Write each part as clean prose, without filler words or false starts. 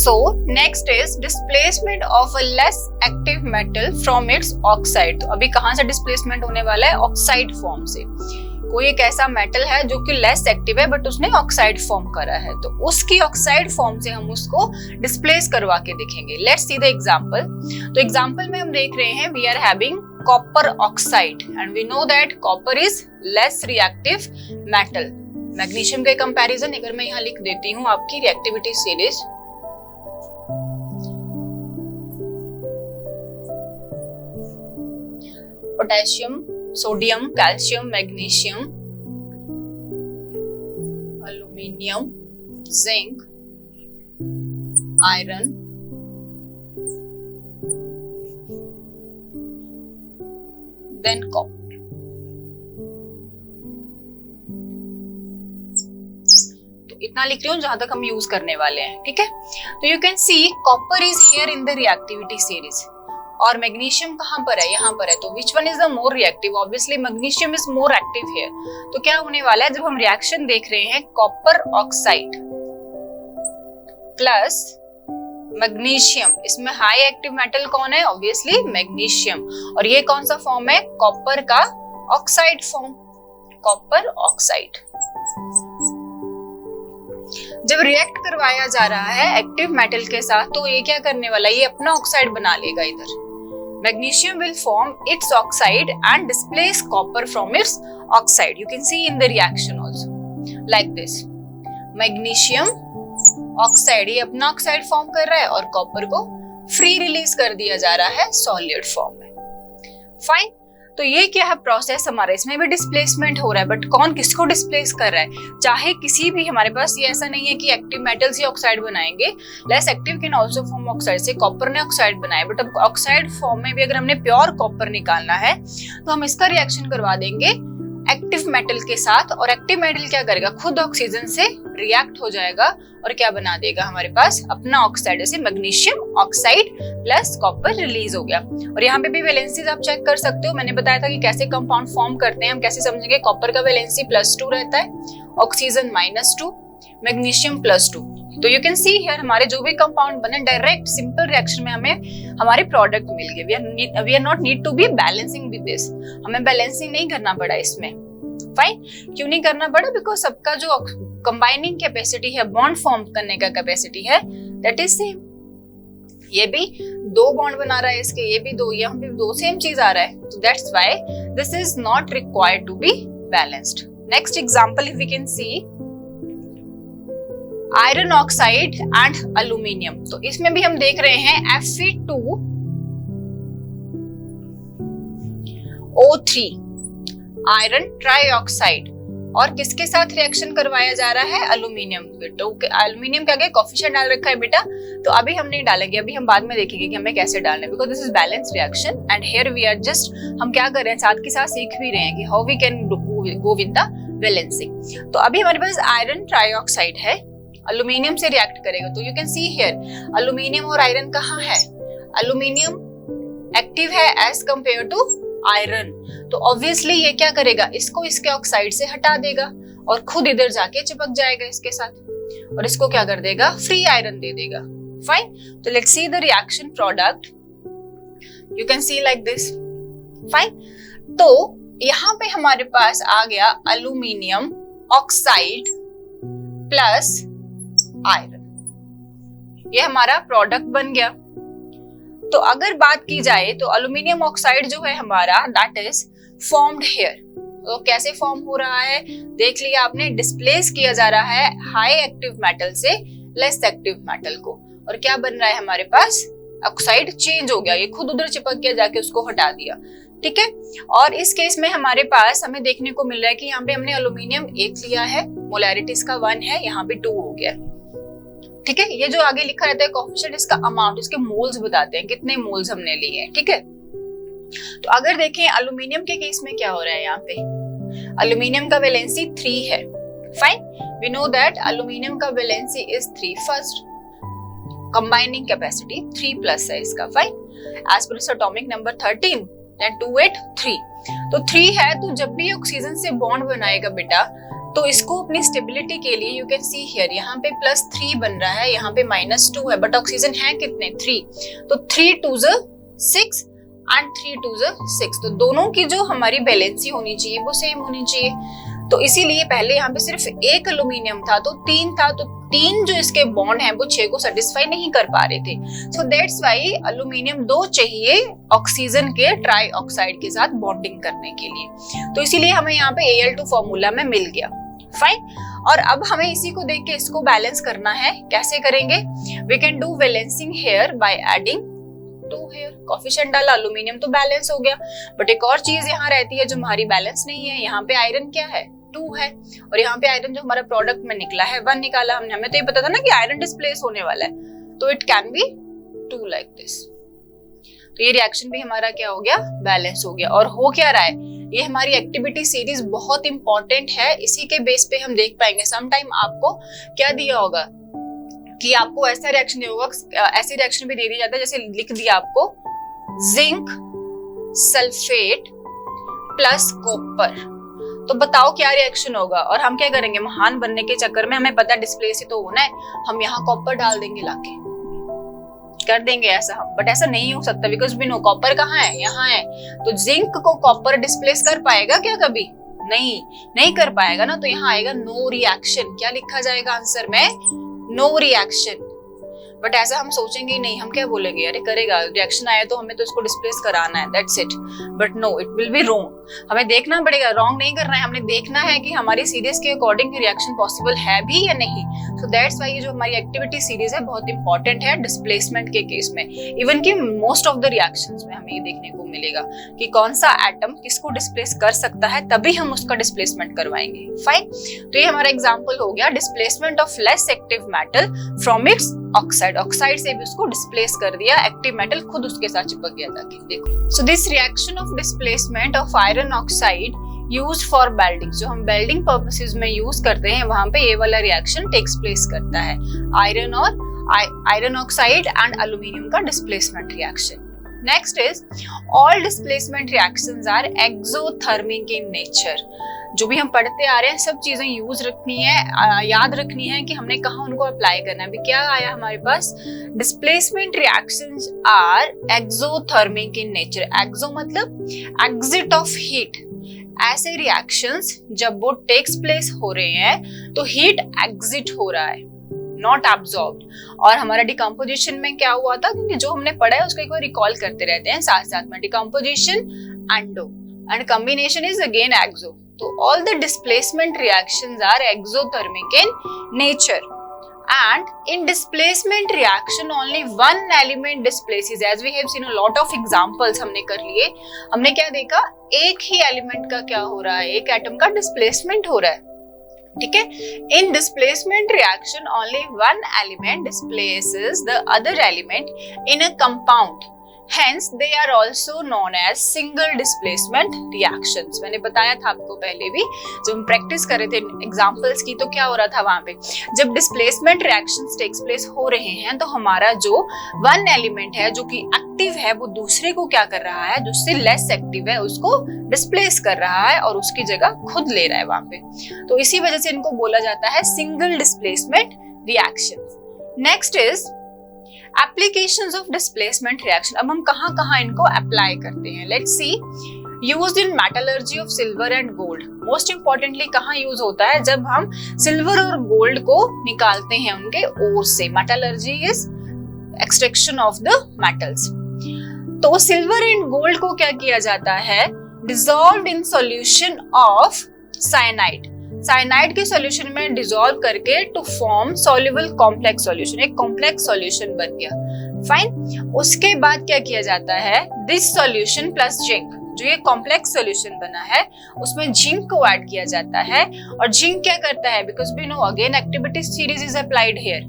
So next is displacement of a less active metal from its oxide। तो अभी कहाँ से डिस्प्लेसमेंट होने वाला है? ऑक्साइड फॉर्म से। कोई एक ऐसा मेटल है जो कि लेस एक्टिव है बट उसने ऑक्साइड फॉर्म करा है, तो उसकी ऑक्साइड फॉर्म से हम उसको डिस्प्लेस करवा के दिखेंगे। Let's see the example. तो एग्जांपल में हम देख रहे हैं we are having copper oxide and we know that copper is less reactive metal. Magnesium के कंपैरिजन अगर मैं यहाँ लिख देती हूँ आपकी reactivity series, potassium, sodium, calcium, magnesium, aluminium, zinc, iron, then copper. तो इतना लिख रही हूँ जहां तक हम यूज करने वाले हैं, ठीक है। तो you can see copper is here in the reactivity series और मैग्नीशियम कहां पर है? यहाँ पर है। तो which one is the more reactive? Obviously magnesium is more active here. तो क्या होने वाला है जब हम रिएक्शन देख रहे हैं कॉपर ऑक्साइड प्लस मैग्नीशियम, इसमें हाई एक्टिव मेटल कौन है? Obviously magnesium. और ये कौन सा फॉर्म है? कॉपर का ऑक्साइड फॉर्म, कॉपर ऑक्साइड। जब रिएक्ट करवाया जा रहा है एक्टिव मेटल के साथ तो ये क्या करने वाला है? ये अपना ऑक्साइड बना लेगा इधर। Magnesium will form its oxide and displace copper from its oxide. You can see in the reaction also, like this. Magnesium oxide ये अपना ऑक्साइड फॉर्म कर रहा है और कॉपर को फ्री रिलीज कर दिया जा रहा है सॉलिड फॉर्म में। फाइन। तो ये क्या है प्रोसेस हमारा? इसमें भी डिस्प्लेसमेंट हो रहा है बट कौन किसको डिस्प्लेस कर रहा है? चाहे किसी भी, हमारे पास ये ऐसा नहीं है कि एक्टिव मेटल्स ही ऑक्साइड बनाएंगे। Less active can also form oxide. से कॉपर ने ऑक्साइड बनाया बट अब ऑक्साइड फॉर्म में भी अगर हमने प्योर कॉपर निकालना है तो हम इसका रिएक्शन करवा देंगे एक्टिव मेटल के साथ और एक्टिव मेटल क्या करेगा? खुद ऑक्सीजन से रिएक्ट हो जाएगा और क्या बना देगा हमारे पास? अपना ऑक्साइड। जैसे magnesium oxide plus copper release हो गया। और यहाँ पे भी वैलेंसीज आप चेक कर सकते हो। मैंने बताया था कि कैसे कंपाउंड फॉर्म करते हैं, हम कैसे समझेंगे। कॉपर का वैलेंसी +2 रहता है, ऑक्सीजन -2, मैग्नीशियम +2। तो यू कैन सी हियर हमारे जो भी कंपाउंड बने डायरेक्ट सिंपल रिएक्शन में हमें हमारे प्रोडक्ट मिल गए। We are not need to be balancing with this. हमें बैलेंसिंग नहीं करना पड़ा इसमें। फाइन। क्यों नहीं करना पड़ा? बिकॉज सबका जो कंबाइनिंग कैपेसिटी है, बॉन्ड फॉर्म करने का कैपेसिटी है, दैट इज सेम। ये भी 2 बॉन्ड बना रहा है इसके, ये भी 2, यहाँ पे 2 सेम चीज आ रहा है। तो that's why this is not required to be balanced. Next example if we can see iron oxide and aluminium. तो इसमें भी हम देख रहे हैं Fe2O3 आयरन ट्राइऑक्साइड और किसके साथ रिएक्शन करवाया जा रहा है? एल्यूमिनियम। तो एल्यूमिनियम का क्या कोफिशिएंट डाल रखा है बेटा? तो अभी हम नहीं डालेंगे, अभी हम बाद में देखेंगे कि हमें कैसे डालना है, because this is balance reaction and here we are just, हम क्या कर रहे हैं साथ के साथ सीख भी रहे हैं कि how we can go with the balancing. तो अभी हमारे पास आयरन ट्राइऑक्साइड है, एल्यूमिनियम से रिएक्ट करेगा। तो you can see here aluminium और आयरन कहाँ है? एल्यूमिनियम एक्टिव है एज कंपेयर टू आयरन। तो ऑब्वियसली ये क्या करेगा? इसको इसके ऑक्साइड से हटा देगा और खुद इधर जाके चिपक जाएगा इसके साथ और इसको क्या कर देगा? फ्री आयरन दे देगा। फाइन। तो let's see the reaction product. You can C like this. Fine. तो यहाँ पे हमारे पास आ गया एल्यूमिनियम ऑक्साइड प्लस आयरन, ये हमारा प्रोडक्ट बन गया। तो अगर बात की जाए तो एल्यूमिनियम ऑक्साइड जो है हमारा दैट इज फॉर्म्ड हियर। तो कैसे फॉर्म हो रहा है देख लिया आपने, डिस्प्लेस किया जा रहा है हाई एक्टिव मेटल से लेस एक्टिव मेटल को और क्या बन रहा है हमारे पास? ऑक्साइड चेंज हो गया, ये खुद उधर चिपक गया, जाके उसको हटा दिया। ठीक है। और इस केस में हमारे पास हमें देखने को मिल रहा है कि यहाँ पे हमने एल्यूमिनियम 1 लिया है, मोलैरिटी इसका 1 है, यहाँ पे 2 हो गया। ठीक है। ये जो आगे लिखा रहता है कोएफिशिएंट, इसका अमाउंट, इसके मोल्स बताते हैं कितने मोल्स हमने लिए हैं। ठीक है। तो अगर देखें एल्यूमिनियम के केस में क्या हो रहा है, यहाँ पे एल्यूमिनियम का वैलेंसी 3 है। Fine. We know that aluminium का valency is 3 first, combining capacity 3+ है इसका। फाइन। एज पर एटॉमिक नंबर 13 then 2 8 3। तो 3 है, तो जब भी ऑक्सीजन से बॉन्ड बनाएगा बेटा तो इसको अपनी स्टेबिलिटी के लिए यू कैन सी हियर, यहाँ पे +3 बन रहा है, यहाँ पे -2 है, बट ऑक्सीजन है कितने 3, तो 3 2 6 एंड 3 2 6, तो दोनों की जो हमारी बैलेंसी होनी चाहिए वो सेम होनी चाहिए। तो इसीलिए पहले यहाँ पे सिर्फ एक एल्यूमिनियम था तो 3 था, तो 3 जो इसके बॉन्ड हैं वो 6 को सेटिस्फाई नहीं कर पा रहे थे, सो दैट्स व्हाई एल्यूमिनियम 2 चाहिए ऑक्सीजन के ट्राई ऑक्साइड के साथ बॉन्डिंग करने के लिए, तो इसीलिए हमें यहाँ पे Al2 फॉर्मूला में मिल गया। फाइन, और अब हमें इसी को देख के इसको बैलेंस करना है। कैसे करेंगे? We can do balancing here by adding 2 here, coefficient डाला, एल्यूमिनियम तो बैलेंस हो गया, बट एक और चीज यहाँ रहती है जो हमारी बैलेंस नहीं है, यहाँ पे आयरन क्या है 2 है, और यहाँ पे आयरन जो हमारा प्रोडक्ट में निकला है 1 निकाला हमने, हमें तो ये पता था ना कि आयरन डिस्प्लेस होने वाला है, तो it can be 2 like this. तो ये रिएक्शन भी हमारा क्या हो गया, बैलेंस हो गया। और हो क्या रहा है, ये हमारी एक्टिविटी सीरीज बहुत इंपॉर्टेंट है, इसी के बेस पे हम देख पाएंगे। समटाइम आपको क्या दिया होगा कि आपको ऐसा रिएक्शन दिया होगा, ऐसे रिएक्शन भी दे दिया जाता है, जैसे लिख दिया आपको जिंक सल्फेट प्लस कॉपर, तो बताओ क्या रिएक्शन होगा। और हम क्या करेंगे, महान बनने के चक्कर में हमें पता डिस्प्लेस ही तो होना है, हम यहाँ कॉपर डाल देंगे, लाके कर देंगे ऐसा हम, बट ऐसा नहीं हो सकता बिकॉज वी नो कॉपर कहाँ है, यहाँ है, तो जिंक को कॉपर डिस्प्लेस कर पाएगा क्या कभी? नहीं कर पाएगा ना, तो यहाँ आएगा नो रिएक्शन। क्या लिखा जाएगा आंसर में? No reaction. बट ऐसा हम सोचेंगे ही नहीं, हम क्या बोलेंगे, अरे करेगा, रिएक्शन आया तो हमें तो इसको डिस्प्लेस कराना है, that's it. But no, it will be wrong. हमें देखना पड़ेगा, रॉन्ग नहीं करना है, हमने देखना है कि हमारी सीरीज के अकॉर्डिंग रिएक्शन पॉसिबल है भी या नहीं। सो दैट्स व्हाई ये जो हमारी एक्टिविटी सीरीज है बहुत इंपॉर्टेंट है डिस्प्लेसमेंट के केस में। इवन कि मोस्ट ऑफ द रिएक्शंस में हमें ये देखने को मिलेगा कि कौन सा एटम किसको डिस्प्लेस कर सकता है, तभी हम उसका डिस्प्लेसमेंट करवाएंगे। फाइन, तो ये हमारा एग्जाम्पल हो गया displacement of less active metal from its oxide. Oxide से भी उसको डिस्प्लेस कर दिया, एक्टिव मेटल खुद उसके साथ चिपक गया था। देखो, so this reaction of displacement of iron oxide used for welding, जो हम वेल्डिंग पर्पसेस में यूज करते हैं वहां पे ये वाला रिएक्शन टेक्स प्लेस करता है, आयरन और आयरन ऑक्साइड एंड एल्यूमिनियम का displacement reaction. Next is all displacement reactions are exothermic in nature. जो भी हम पढ़ते आ रहे हैं सब चीजें यूज रखनी है, याद रखनी है कि हमने कहाँ उनको अप्लाई करना है। अभी क्या आया हमारे पास, displacement reactions are exothermic in nature. Exo मतलब एग्जिट ऑफ हीट। ऐसे रिएक्शंस जब वो टेक्स प्लेस हो रहे हैं तो हीट एग्जिट हो रहा है, नॉट एब्जॉर्ब्ड। और हमारा डिकम्पोजिशन में क्या हुआ था, क्योंकि जो हमने पढ़ा है उसको एक बार रिकॉल करते रहते हैं साथ साथ में। Decomposition endo and combination is again exo. तो all the displacement reactions are exothermic in nature, and in displacement reaction only one element displaces, as we have seen a lot of examples हमने कर लिए। हमने क्या देखा, एक ही element का क्या हो रहा है, एक एटम का डिस्प्लेसमेंट हो रहा है, ठीक है। इन displacement reaction only one element displaces the other element in a compound, hence they are also known as single displacement reactions। मैंने बताया था आपको पहले भी, जब हम प्रैक्टिस कर रहे थे एग्जांपल्स की, तो क्या हो रहा था वहां पे, जब डिस्प्लेसमेंट रिएक्शंस टेक्स प्लेस हो रहे हैं तो हमारा जो वन एलिमेंट है जो कि एक्टिव है वो दूसरे को क्या कर रहा है, जिससे लेस एक्टिव है उसको डिस्प्लेस कर रहा है और उसकी जगह खुद ले रहा है वहां पे। तो इसी वजह से इनको बोला जाता है single displacement reactions. Next is applications of displacement reaction. अब हम कहाँ इनको अप्लाई करते हैं, let's see. Used in metallurgy of silver and gold. Most importantly कहाँ यूज होता है, जब हम सिल्वर और गोल्ड को निकालते हैं उनके ओर से। Metallurgy is extraction of the metals. तो सिल्वर एंड गोल्ड को क्या किया जाता है, dissolved in solution of cyanide. Cyanide के सॉल्यूशन में डिसॉल्व करके to form soluble complex solution, एक कॉम्प्लेक्स सॉल्यूशन बन गया। फाइन, उसके बाद क्या किया जाता है, दिस सॉल्यूशन प्लस जिंक, जो ये कॉम्प्लेक्स सॉल्यूशन बना है उसमें जिंक को ऐड किया जाता है। और जिंक क्या करता है, because we know again activity series is applied here.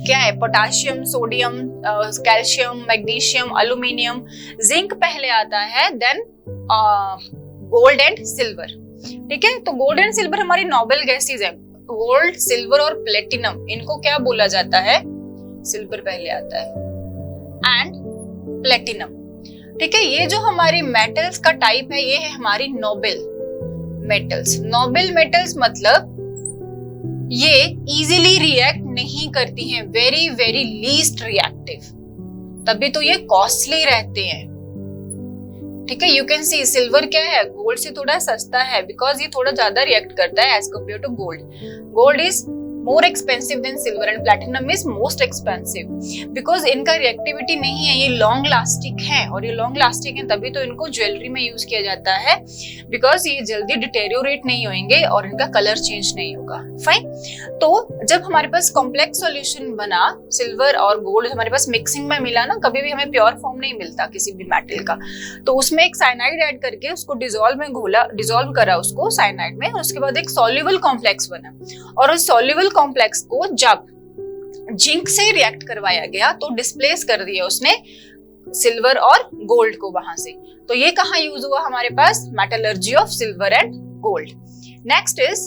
क्या है, potassium, sodium, calcium, magnesium, aluminium. Zinc पहले आता है, देन गोल्ड एंड सिल्वर, ठीक है। तो गोल्ड एंड सिल्वर हमारी नोबेल गैसेस है। गोल्ड, सिल्वर और प्लेटिनम, इनको क्या बोला जाता है, सिल्वर पहले आता है एंड प्लेटिनम, ठीक है। ये जो हमारी मेटल्स का टाइप है ये है हमारी नोबेल। मेटल्स। नोबल मेटल्स मतलब ये इजीली रिएक्ट नहीं करती हैं, वेरी वेरी लीस्ट रिएक्टिव, तभी तो ये कॉस्टली रहते हैं। ठीक है, यू कैन सी सिल्वर क्या है, गोल्ड से थोड़ा सस्ता है, बिकॉज ये थोड़ा ज्यादा रिएक्ट करता है as compare to gold. Gold is more expensive than silver and platinum is most expensive because इनका रिएक्टिविटी नहीं है, ये लॉन्ग लास्टिक है, और ये लॉन्ग लास्टिक है तभी तो इनको ज्वेलरी में यूज किया जाता है, बिकॉज ये जल्दी डिटेरियोरेट नहीं होंगे और इनका कलर चेंज नहीं होगा। फाइन। तो जब हमारे पास कॉम्प्लेक्स सॉल्यूशन बना, सिल्वर और गोल्ड हमारे पास मिक्सिंग में मिला ना, कभी भी हमें प्योर फॉर्म नहीं मिलता किसी भी मेटल का, तो उसमें एक साइनाइड ऐड करके उसको डिसॉल्व में घोला, डिसॉल्व करा उसको साइनाइड में, और उसके बाद एक सॉल्युबल कॉम्प्लेक्स बना, और उस सॉल्युबल कॉम्प्लेक्स को जब जिंक से रिएक्ट करवाया गया तो डिस्प्लेस कर दिया उसने सिल्वर और गोल्ड को वहां से। तो ये कहाँ यूज हुआ हमारे पास, metallurgy of silver and gold. Next is